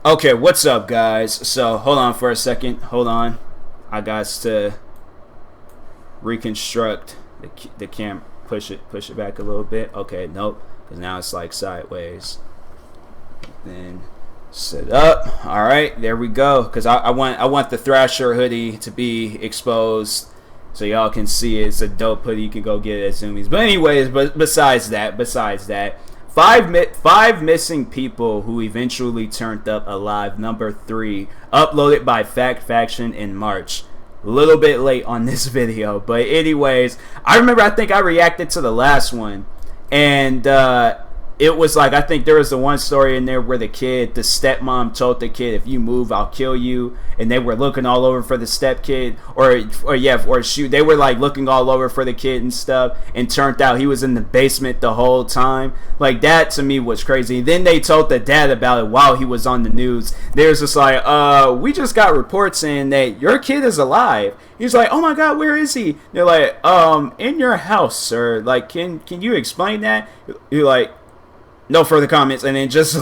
Okay, what's up, guys? So, hold on for a second. Hold on. I got to reconstruct the cam. Push it back a little bit. Okay, nope. Because now it's like sideways. Then set up. All right, there we go. Because I want the Thrasher hoodie to be exposed so y'all can see it. It's a dope hoodie. You can go get it at Zoomies. But anyways, besides that. Five missing people who eventually turned up alive. Number 3, uploaded by Fact Faction in March. A little bit late on this video, but anyways, I think I reacted to the last one, and it was like, I think there was the one story in there where the stepmom told the kid, if you move, I'll kill you. And they were looking all over for the stepkid, they were like looking all over for the kid and stuff. And turned out he was in the basement the whole time. Like, that to me was crazy. Then they told the dad about it while he was on the news. They was just like, we just got reports saying that your kid is alive. He's like, oh my God, where is he? They're like, in your house, sir. Like, can you explain that? You're like, no further comments, and then just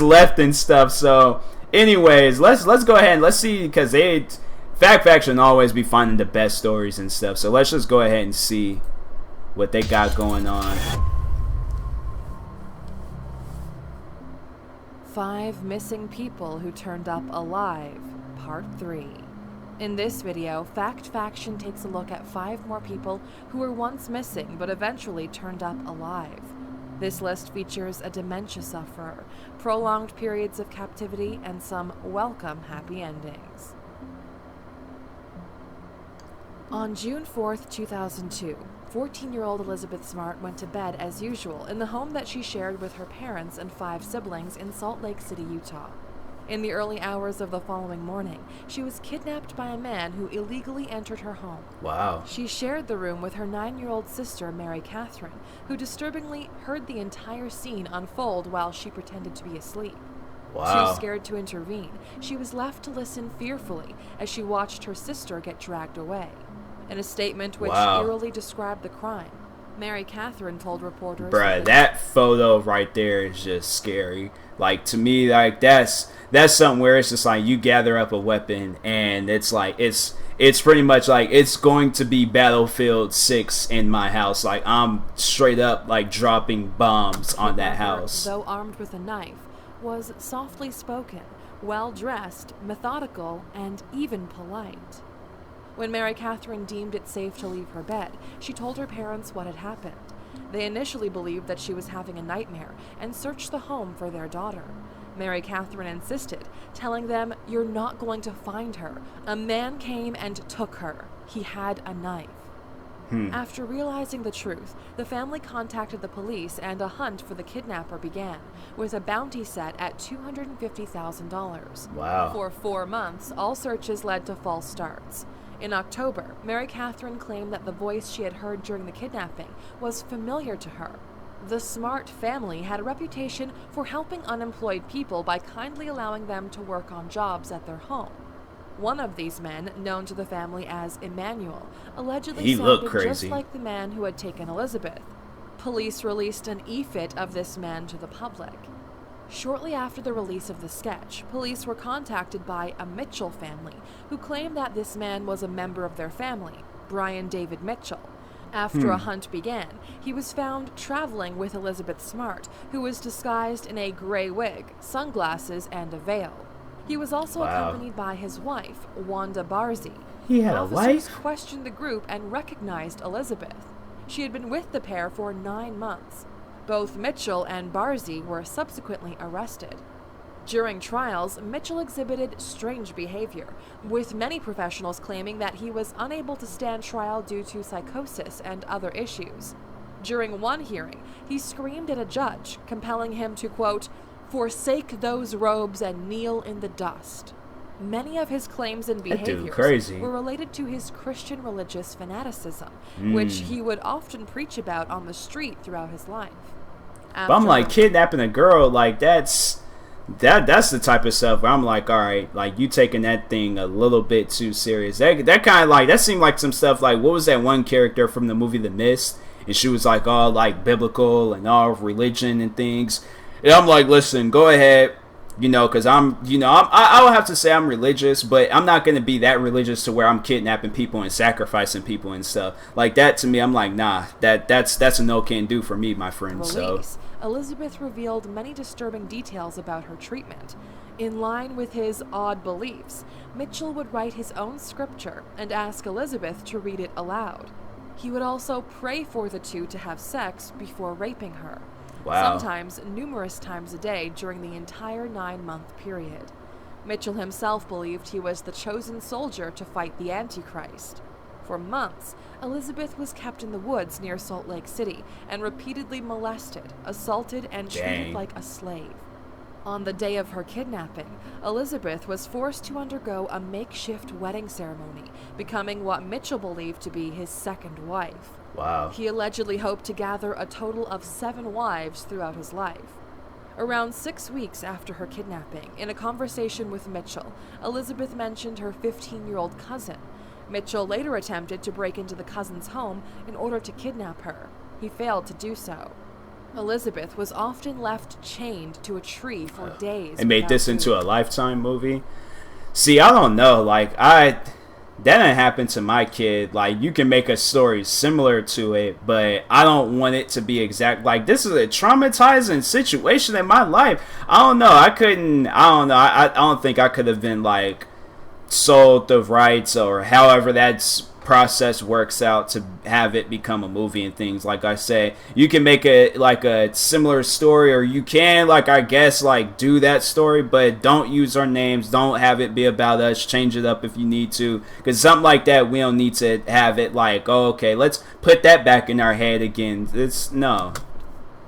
left and stuff. So anyways, let's go ahead and let's see, because Fact Faction always be finding the best stories and stuff. So let's just go ahead and see what they got going on. 5 missing people who turned up alive, part 3. In this video, Fact Faction takes a look at 5 more people who were once missing but eventually turned up alive. This list features a dementia sufferer, prolonged periods of captivity, and some welcome happy endings. On June 4th, 2002, 14-year-old Elizabeth Smart went to bed as usual in the home that she shared with her parents and 5 siblings in Salt Lake City, Utah. In the early hours of the following morning, she was kidnapped by a man who illegally entered her home. Wow. She shared the room with her 9-year-old sister, Mary Catherine, who disturbingly heard the entire scene unfold while she pretended to be asleep. Wow. Too scared to intervene, she was left to listen fearfully as she watched her sister get dragged away. In a statement which eerily described the crime, Mary Catherine told reporters, bruh, that photo right there is just scary. Like, to me, like, that's something where it's just like, you gather up a weapon and it's like, it's pretty much like, it's going to be Battlefield 6 in my house. Like, I'm straight up like dropping bombs on that house. Though armed with a knife, was softly spoken, well dressed, methodical, and even polite. When Mary Catherine deemed it safe to leave her bed, she told her parents what had happened. They initially believed that she was having a nightmare and searched the home for their daughter. Mary Catherine insisted, telling them, "You're not going to find her. A man came and took her. He had a knife." After realizing the truth, the family contacted the police and a hunt for the kidnapper began, with a bounty set at $250,000. Wow. For 4 months, all searches led to false starts. In October, Mary Catherine claimed that the voice she had heard during the kidnapping was familiar to her. The Smart family had a reputation for helping unemployed people by kindly allowing them to work on jobs at their home. One of these men, known to the family as Emmanuel, allegedly sounded just like the man who had taken Elizabeth. Police released an e-fit of this man to the public. Shortly after the release of the sketch, police were contacted by a Mitchell family, who claimed that this man was a member of their family, Brian David Mitchell. After a hunt began, he was found traveling with Elizabeth Smart, who was disguised in a gray wig, sunglasses, and a veil. He was also accompanied by his wife, Wanda Barzee. He had a wife? Officers questioned the group and recognized Elizabeth. She had been with the pair for 9 months. Both Mitchell and Barzee were subsequently arrested. During trials, Mitchell exhibited strange behavior, with many professionals claiming that he was unable to stand trial due to psychosis and other issues. During one hearing, he screamed at a judge, compelling him to, quote, "forsake those robes and kneel in the dust." Many of his claims and behaviors were related to his Christian religious fanaticism, which he would often preach about on the street throughout his life. But I'm like, kidnapping a girl, like, that's the type of stuff where I'm like, all right, like, you taking that thing a little bit too serious. That kind of like, that seemed like some stuff like, what was that one character from the movie The Mist? And she was like all like biblical and all religion and things. And I'm like, listen, go ahead, You know, because I would have to say I'm religious, but I'm not going to be that religious to where I'm kidnapping people and sacrificing people and stuff like that. To me, I'm like, nah, that's a no can do for me, my friend. Release. Elizabeth revealed many disturbing details about her treatment. In line with his odd beliefs, Mitchell would write his own scripture and ask Elizabeth to read it aloud. He would also pray for the two to have sex before raping her. Wow. Sometimes numerous times a day during the entire 9-month period. Mitchell himself believed he was the chosen soldier to fight the Antichrist. For months, Elizabeth was kept in the woods near Salt Lake City and repeatedly molested, assaulted, and treated like a slave. On the day of her kidnapping, Elizabeth was forced to undergo a makeshift wedding ceremony, becoming what Mitchell believed to be his second wife. Wow. He allegedly hoped to gather a total of 7 wives throughout his life. Around 6 weeks after her kidnapping, in a conversation with Mitchell, Elizabeth mentioned her 15-year-old cousin. Mitchell later attempted to break into the cousin's home in order to kidnap her. He failed to do so. Elizabeth was often left chained to a tree for days. And made this into a Lifetime movie. See, I don't know. Like, that didn't happen to my kid. Like, you can make a story similar to it, but I don't want it to be exact. Like, this is a traumatizing situation in my life. I don't know. I don't think I could have been, like, sold the rights or however that's process works out to have it become a movie and things. Like I say, you can make it like a similar story, or you can, like, I guess, like, do that story, but don't use our names, don't have it be about us, change it up if you need to, because something like that, we don't need to have it like, oh, okay, let's put that back in our head again. It's no.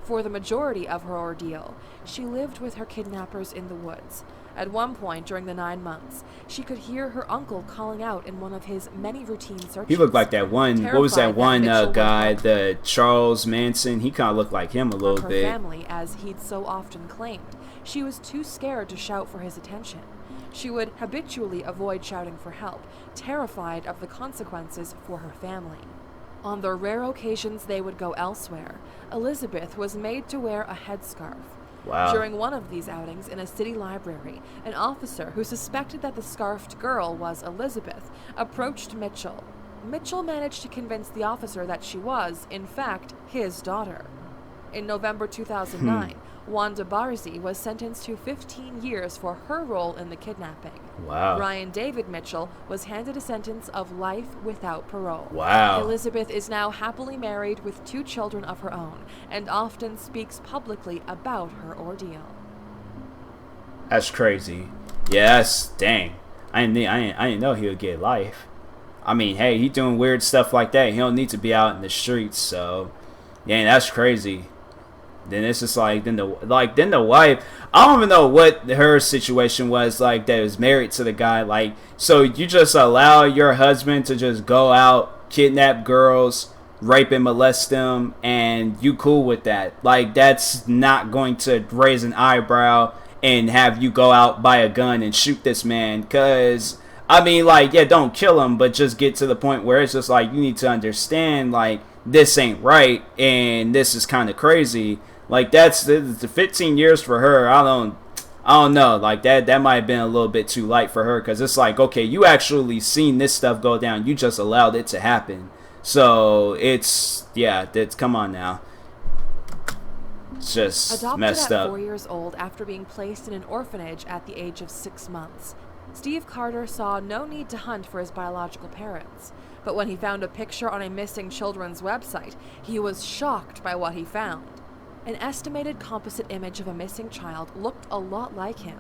For the majority of her ordeal, she lived with her kidnappers in the woods. At one point during the 9 months, she could hear her uncle calling out in one of his many routine searches. He looked like that one, what was that one guy, the Charles Manson? He kind of looked like him a little bit. Her family, as he'd so often claimed. She was too scared to shout for his attention. She would habitually avoid shouting for help, terrified of the consequences for her family. On the rare occasions they would go elsewhere, Elizabeth was made to wear a headscarf. Wow. During one of these outings in a city library, an officer who suspected that the scarfed girl was Elizabeth approached Mitchell. Mitchell managed to convince the officer that she was, in fact, his daughter. In November 2009, Wanda Barzi was sentenced to 15 years for her role in the kidnapping. Wow. Ryan David Mitchell was handed a sentence of life without parole. Wow. Elizabeth is now happily married with 2 children of her own and often speaks publicly about her ordeal. That's crazy. Yes, dang. I didn't know he would get life. I mean, hey, he doing weird stuff like that. He don't need to be out in the streets, so yeah, that's crazy. Then it's just like then the wife, I don't even know what her situation was, like, that was married to the guy. Like, so you just allow your husband to just go out, kidnap girls, rape and molest them, and you cool with that? Like, that's not going to raise an eyebrow and have you go out, buy a gun, and shoot this man. Because, I mean, like, yeah, don't kill him, but just get to the point where it's just like, you need to understand, like, this ain't right, and this is kind of crazy. Like, that's the 15 years for her. I don't know. Like, that might have been a little bit too light for her, because it's like, okay, you actually seen this stuff go down. You just allowed it to happen. So it's come on now. It's just messed up. Adopted at 4 years old after being placed in an orphanage at the age of 6 months, Steve Carter saw no need to hunt for his biological parents. But when he found a picture on a missing children's website, he was shocked by what he found. An estimated composite image of a missing child looked a lot like him.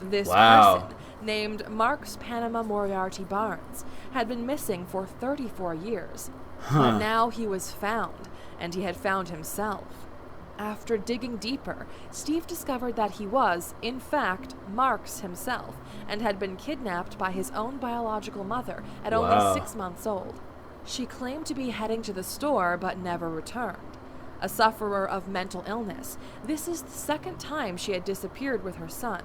This person, named Marks Panama Moriarty Barnes, had been missing for 34 years. But now he was found, and he had found himself. After digging deeper, Steve discovered that he was, in fact, Marks himself, and had been kidnapped by his own biological mother at only 6 months old. She claimed to be heading to the store, but never returned. A sufferer of mental illness, this is the second time she had disappeared with her son.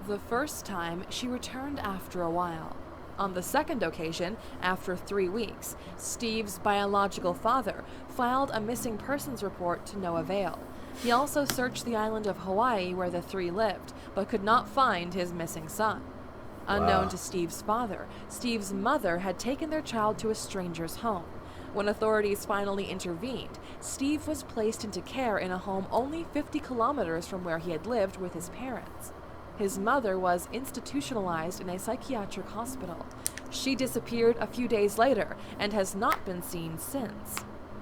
The first time, she returned after a while. On the second occasion, after 3 weeks, Steve's biological father filed a missing persons report to no avail. He also searched the island of Hawaii where the 3 lived, but could not find his missing son. Unknown Wow. to Steve's father, Steve's mother had taken their child to a stranger's home. When authorities finally intervened, Steve was placed into care in a home only 50 kilometers from where he had lived with his parents. His mother was institutionalized in a psychiatric hospital. She disappeared a few days later and has not been seen since.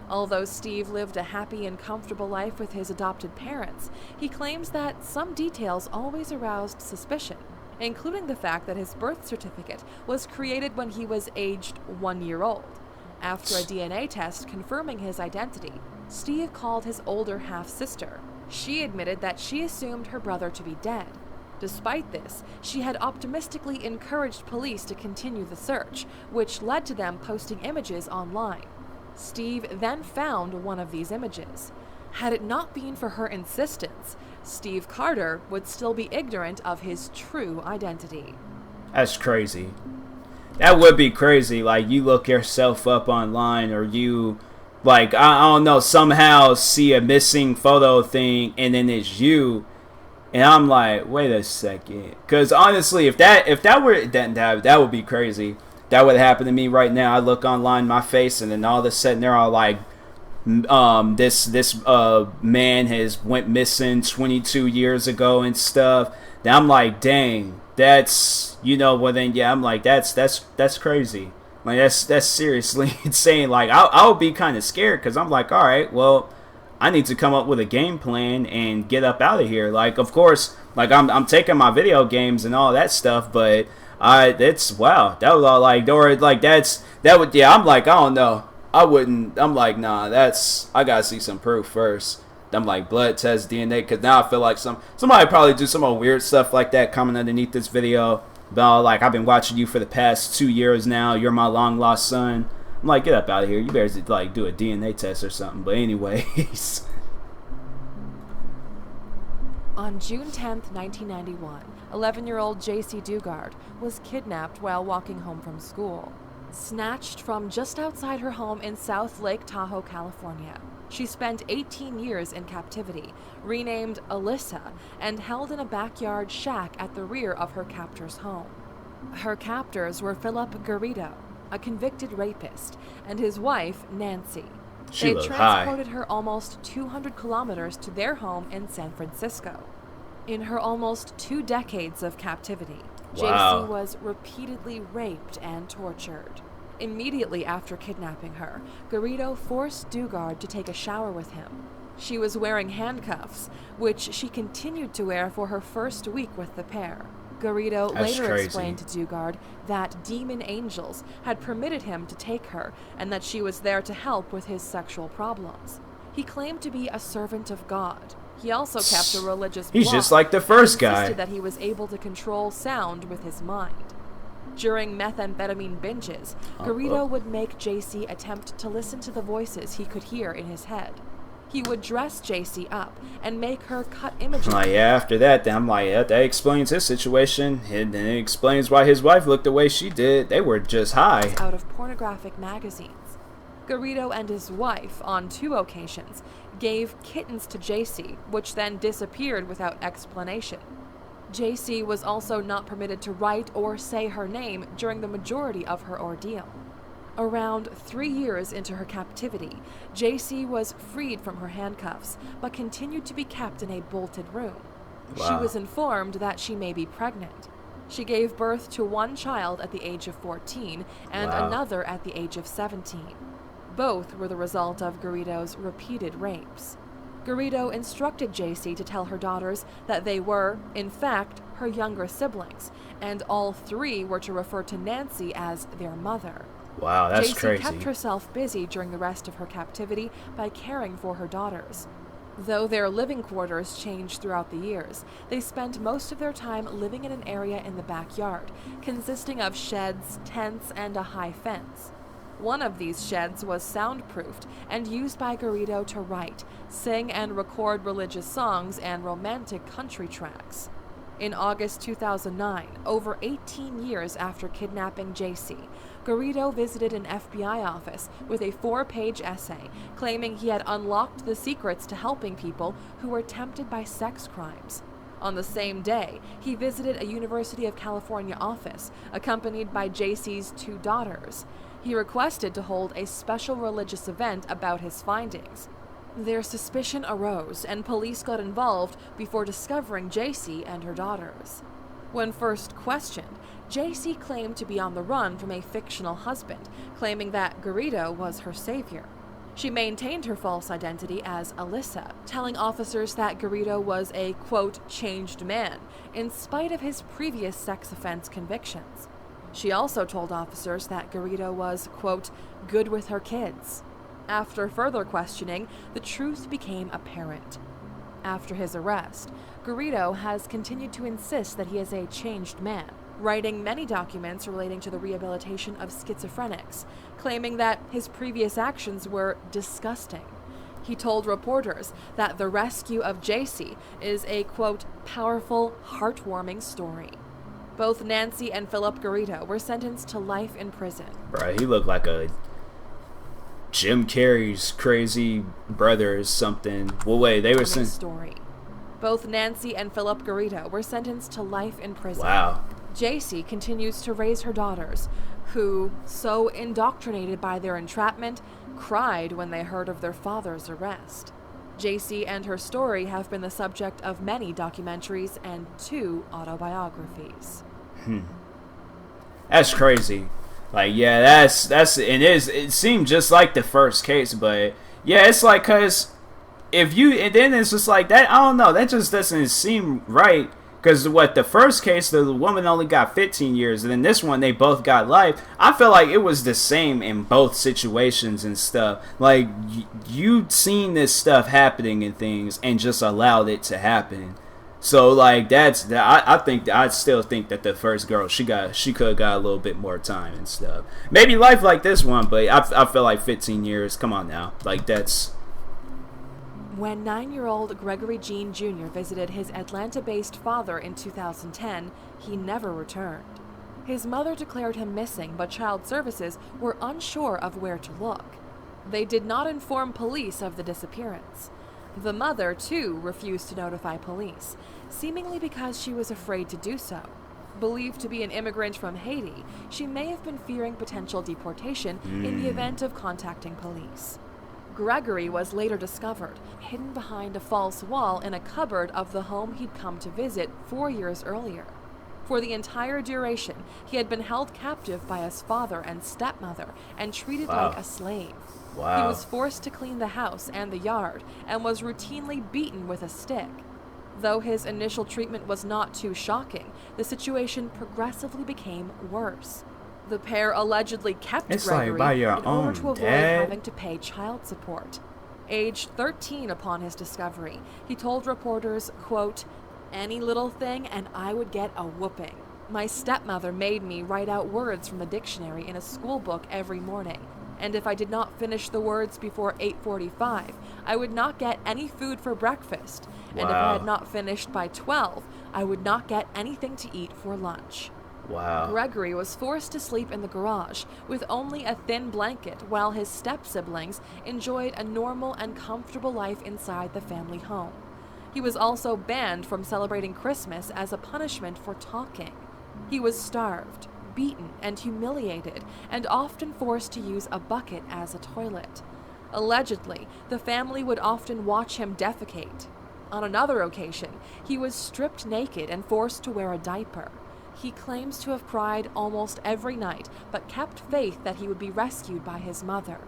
Although Steve lived a happy and comfortable life with his adopted parents, he claims that some details always aroused suspicion, including the fact that his birth certificate was created when he was aged 1 year old. After a DNA test confirming his identity, Steve called his older half-sister. She admitted that she assumed her brother to be dead. Despite this, she had optimistically encouraged police to continue the search, which led to them posting images online. Steve then found one of these images. Had it not been for her insistence, Steve Carter would still be ignorant of his true identity. That's crazy. That would be crazy. Like, you look yourself up online, or you, like, I don't know, somehow see a missing photo thing, and then it's you. And I'm like, wait a second. Because honestly, if that were, that would be crazy. That would happen to me right now. I look online, my face, and then all of a sudden they're all like, this man has went missing 22 years ago and stuff. Then I'm like, dang, that's, well then yeah, I'm like, that's crazy. Like that's seriously insane. Like I would be kind of scared, because I'm like, all right, well, I need to come up with a game plan and get up out of here. Like, of course, like I'm taking my video games and all that stuff, but that's, wow, that was all like, or like that would, yeah, I'm like, I don't know, I wouldn't, I'm like, nah, I gotta see some proof first. I'm like, blood test, DNA, because now I feel like somebody probably do some more weird stuff like that coming underneath this video. But like, I've been watching you for the past 2 years now, you're my long lost son. I'm like, get up out of here. You better like do a DNA test or something. But anyways. On June 10th, 1991, 11-year-old Jaycee Dugard was kidnapped while walking home from school. Snatched from just outside her home in South Lake Tahoe, California, she spent 18 years in captivity, renamed Alyssa, and held in a backyard shack at the rear of her captor's home. Her captors were Philip Garrido, a convicted rapist, and his wife, Nancy. They transported her almost 200 kilometers to their home in San Francisco. In her almost 2 decades of captivity, Wow. Jaycee was repeatedly raped and tortured. Immediately after kidnapping her, Garrido forced Dugard to take a shower with him. She was wearing handcuffs, which she continued to wear for her first week with the pair. Garrido later explained to Dugard that demon angels had permitted him to take her, and that she was there to help with his sexual problems. He claimed to be a servant of God. He also kept a religious blog. He's just like the first guy. Insisted that he was able to control sound with his mind. During methamphetamine binges, Garrido would make Jaycee attempt to listen to the voices he could hear in his head. He would dress Jaycee up and make her cut images. Like, yeah, after that, then I'm like, yeah, that explains his situation. And then it explains why his wife looked the way she did. They were just high. Out of pornographic magazines. Garrido and his wife, on 2 occasions, gave kittens to Jaycee, which then disappeared without explanation. Jaycee was also not permitted to write or say her name during the majority of her ordeal. Around 3 years into her captivity, Jaycee was freed from her handcuffs, but continued to be kept in a bolted room. Wow. She was informed that she may be pregnant. She gave birth to 1 child at the age of 14 and another at the age of 17. Both were the result of Garrido's repeated rapes. Garrido instructed Jaycee to tell her daughters that they were, in fact, her younger siblings, and all 3 were to refer to Nancy as their mother. Wow, that's Jaycee crazy. kept herself busy during the rest of her captivity by caring for her daughters. Though their living quarters changed throughout the years, they spent most of their time living in an area in the backyard, consisting of sheds, tents, and a high fence. One of these sheds was soundproofed and used by Garrido to write, sing, and record religious songs and romantic country tracks. In August 2009, over 18 years after kidnapping Jaycee, Garrido visited an FBI office with a 4-page essay claiming he had unlocked the secrets to helping people who were tempted by sex crimes. On the same day, he visited a University of California office, accompanied by Jaycee's 2 daughters. He requested to hold a special religious event about his findings. Their suspicion arose, and police got involved before discovering Jaycee and her daughters. When first questioned, Jaycee claimed to be on the run from a fictional husband, claiming that Garrido was her savior. She maintained her false identity as Alyssa, telling officers that Garrido was a, quote, changed man, in spite of his previous sex offense convictions. She also told officers that Garrido was, quote, good with her kids. After further questioning, the truth became apparent. After his arrest, Garrido has continued to insist that he is a changed man, writing many documents relating to the rehabilitation of schizophrenics, claiming that his previous actions were disgusting. He told reporters that the rescue of Jaycee is a, quote, powerful, heartwarming story. Both Nancy and Philip Garrido were sentenced to life in prison. Bro, he looked like a Jim Carrey's crazy brother or something. Well, wait, they were story. Both Nancy and Philip Garrido were sentenced to life in prison. Wow. Jaycee continues to raise her daughters, who, so indoctrinated by their entrapment, cried when they heard of their father's arrest. Jaycee and her story have been the subject of many documentaries and 2 autobiographies. That's crazy. Like, yeah, that's it seemed just like the first case, but yeah, it's like, cause if you, and then it's just like that, I don't know, that just doesn't seem right. Because the first case, the woman only got 15 years, and then this one, they both got life. I feel like it was the same in both situations and stuff. Like, you'd seen this stuff happening and things, and just allowed it to happen. So, like, I still think that the first girl, she could have got a little bit more time and stuff. Maybe life like this one, but I feel like 15 years, come on now. Like, that's... When 9-year-old Gregory Jean Jr. visited his Atlanta-based father in 2010, he never returned. His mother declared him missing, but Child Services were unsure of where to look. They did not inform police of the disappearance. The mother, too, refused to notify police, seemingly because she was afraid to do so. Believed to be an immigrant from Haiti, she may have been fearing potential deportation in the event of contacting police. Gregory was later discovered, hidden behind a false wall in a cupboard of the home he'd come to visit 4 years earlier. For the entire duration, he had been held captive by his father and stepmother and treated like a slave. Wow. He was forced to clean the house and the yard and was routinely beaten with a stick. Though his initial treatment was not too shocking, the situation progressively became worse. The pair allegedly kept Gregory in order to avoid having to pay child support. Aged 13 upon his discovery, he told reporters, quote, any little thing and I would get a whooping. My stepmother made me write out words from the dictionary in a school book every morning, and if I did not finish the words before 8:45, I would not get any food for breakfast, and if I had not finished by 12, I would not get anything to eat for lunch. Wow. Gregory was forced to sleep in the garage with only a thin blanket while his step-siblings enjoyed a normal and comfortable life inside the family home. He was also banned from celebrating Christmas as a punishment for talking. He was starved, beaten, and humiliated, and often forced to use a bucket as a toilet. Allegedly, the family would often watch him defecate. On another occasion, he was stripped naked and forced to wear a diaper. He claims to have cried almost every night, but kept faith that he would be rescued by his mother.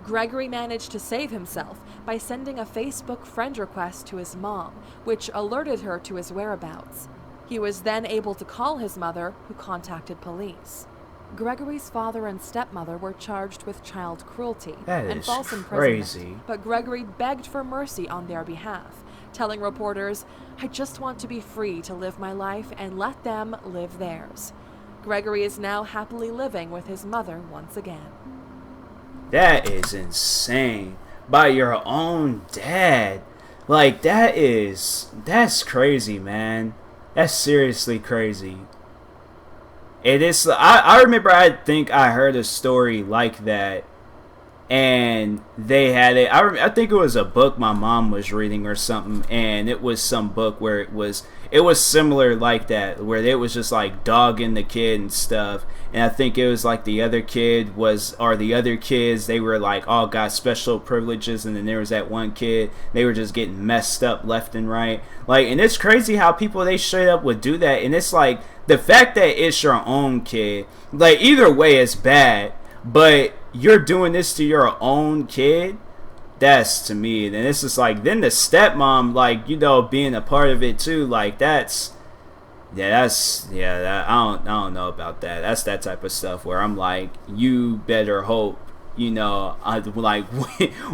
Gregory managed to save himself by sending a Facebook friend request to his mom, which alerted her to his whereabouts. He was then able to call his mother, who contacted police. Gregory's father and stepmother were charged with child cruelty and false imprisonment, but Gregory begged for mercy on their behalf, telling reporters, I just want to be free to live my life and let them live theirs. Gregory is now happily living with his mother once again. That is insane. By your own dad. Like, that's crazy, man. That's seriously crazy. It is. I remember, I think I heard a story like that and they had it. I think it was a book my mom was reading or something, and it was some book where it was similar like that, where it was just like dogging the kid and stuff. And I think it was like the other kids, they were like all got special privileges, and then there was that one kid, they were just getting messed up left and right. Like, and it's crazy how people, they straight up would do that. And it's like the fact that it's your own kid, like either way it's bad, but you're doing this to your own kid. That's, to me, then it's just like, then the stepmom, like, you know, being a part of it too, like that, I don't know about that. That's that type of stuff where I'm like, you better hope, you know,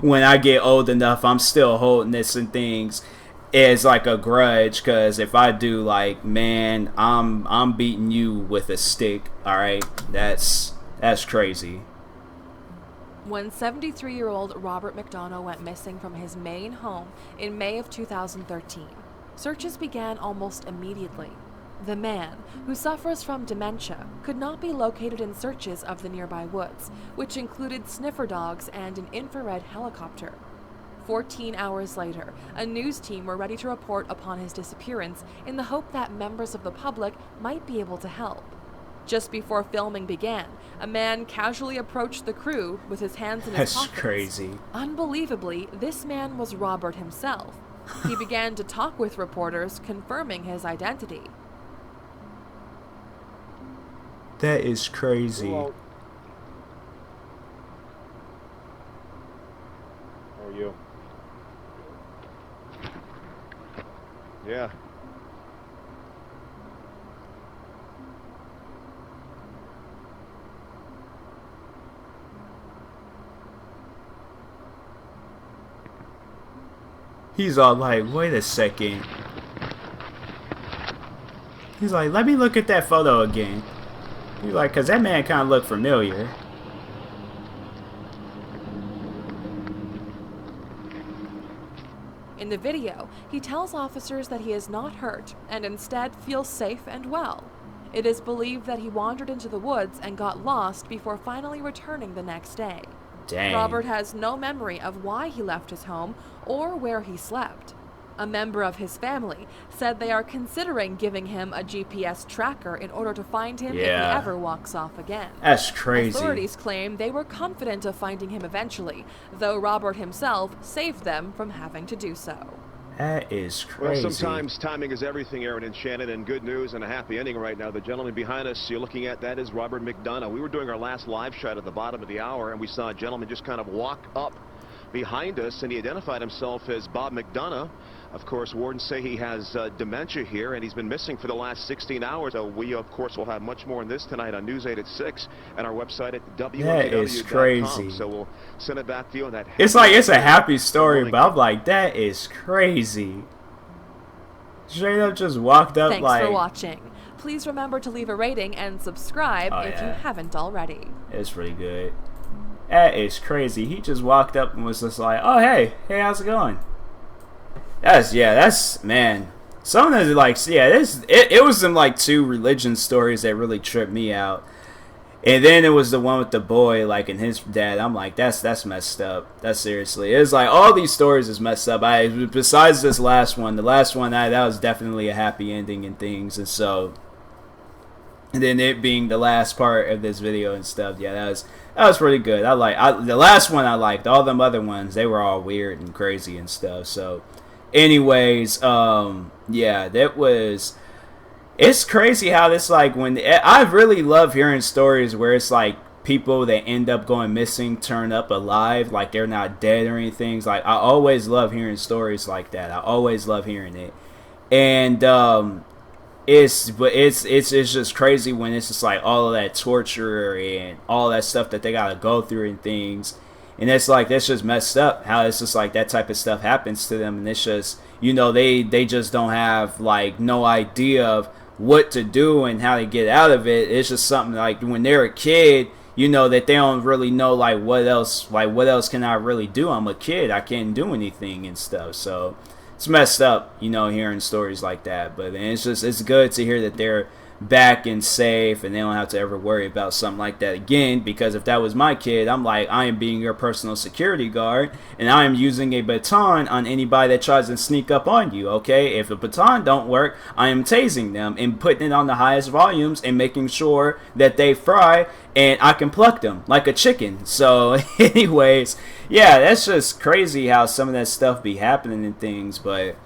when I get old enough, I'm still holding this and things as like a grudge, because if I do, like, man, I'm beating you with a stick. All right, that's crazy. When 73-year-old Robert McDonough went missing from his Maine home in May of 2013, searches began almost immediately. The man, who suffers from dementia, could not be located in searches of the nearby woods, which included sniffer dogs and an infrared helicopter. 14 hours later, a news team were ready to report upon his disappearance in the hope that members of the public might be able to help. Just before filming began, a man casually approached the crew with his hands in his pockets. That's crazy. Unbelievably, this man was Robert himself. He began to talk with reporters, confirming his identity. That is crazy. Hello. How are you? Yeah. He's all like, wait a second. He's like, let me look at that photo again. He's like, because that man kind of looked familiar. In the video, he tells officers that he is not hurt and instead feels safe and well. It is believed that he wandered into the woods and got lost before finally returning the next day. Dang. Robert has no memory of why he left his home or where he slept. A member of his family said they are considering giving him a GPS tracker in order to find him if he ever walks off again. That's crazy. Authorities claim they were confident of finding him eventually, though Robert himself saved them from having to do so. That is crazy. Well, sometimes timing is everything, Aaron and Shannon, and good news and a happy ending right now. The gentleman behind us you're looking at, that is Robert McDonough. We were doing our last live shot at the bottom of the hour, and we saw a gentleman just kind of walk up behind us, and he identified himself as Bob McDonough. Of course, wardens say he has dementia here, and he's been missing for the last 16 hours. So we, of course, will have much more on this tonight on News 8 at 6 and our website at WMW.com. That is crazy. So we'll send it back to you on that. It's like, it's a happy story, but I'm like, that is crazy. Straight up just walked up. Thanks like... for watching. Please remember to leave a rating and subscribe if you haven't already. It's pretty good. That is crazy. He just walked up and was just like, oh, hey, how's it going? That's, man. Some of the, like, it was some, like, 2 religion stories that really tripped me out. And then it was the one with the boy, like, and his dad. I'm like, that's messed up. That's seriously. It's like, all these stories is messed up. Besides this last one, that was definitely a happy ending and things. And so, and then it being the last part of this video and stuff, that was pretty good. The last one I liked. All them other ones, they were all weird and crazy and stuff. So, anyways, it's crazy how this, like, when I really love hearing stories where it's like people that end up going missing turn up alive, like they're not dead or anything. Like, I always love hearing stories like that. I always love hearing it. And it's just crazy when it's just like all of that torture and all that stuff that they gotta go through and things. And it's like, that's just messed up how it's just like that type of stuff happens to them. And it's just, you know, they just don't have, like, no idea of what to do and how to get out of it. It's just something like when they're a kid, you know, that they don't really know, like, what else can I really do? I'm a kid. I can't do anything and stuff. So it's messed up, you know, hearing stories like that. But it's good to hear that they're back and safe, and they don't have to ever worry about something like that again. Because if that was my kid, I'm like, I am being your personal security guard, and I am using a baton on anybody that tries to sneak up on you. Okay, if a baton don't work, I am tasing them and putting it on the highest volumes and making sure that they fry, and I can pluck them like a chicken. So anyways, yeah, that's just crazy how some of that stuff be happening and things. But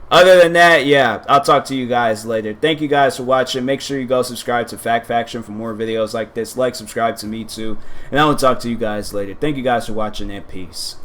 other than that, yeah, I'll talk to you guys later. Thank you guys for watching. Make sure you go subscribe to Fact Faction for more videos like this. Like, subscribe to me too. And I will talk to you guys later. Thank you guys for watching, and peace.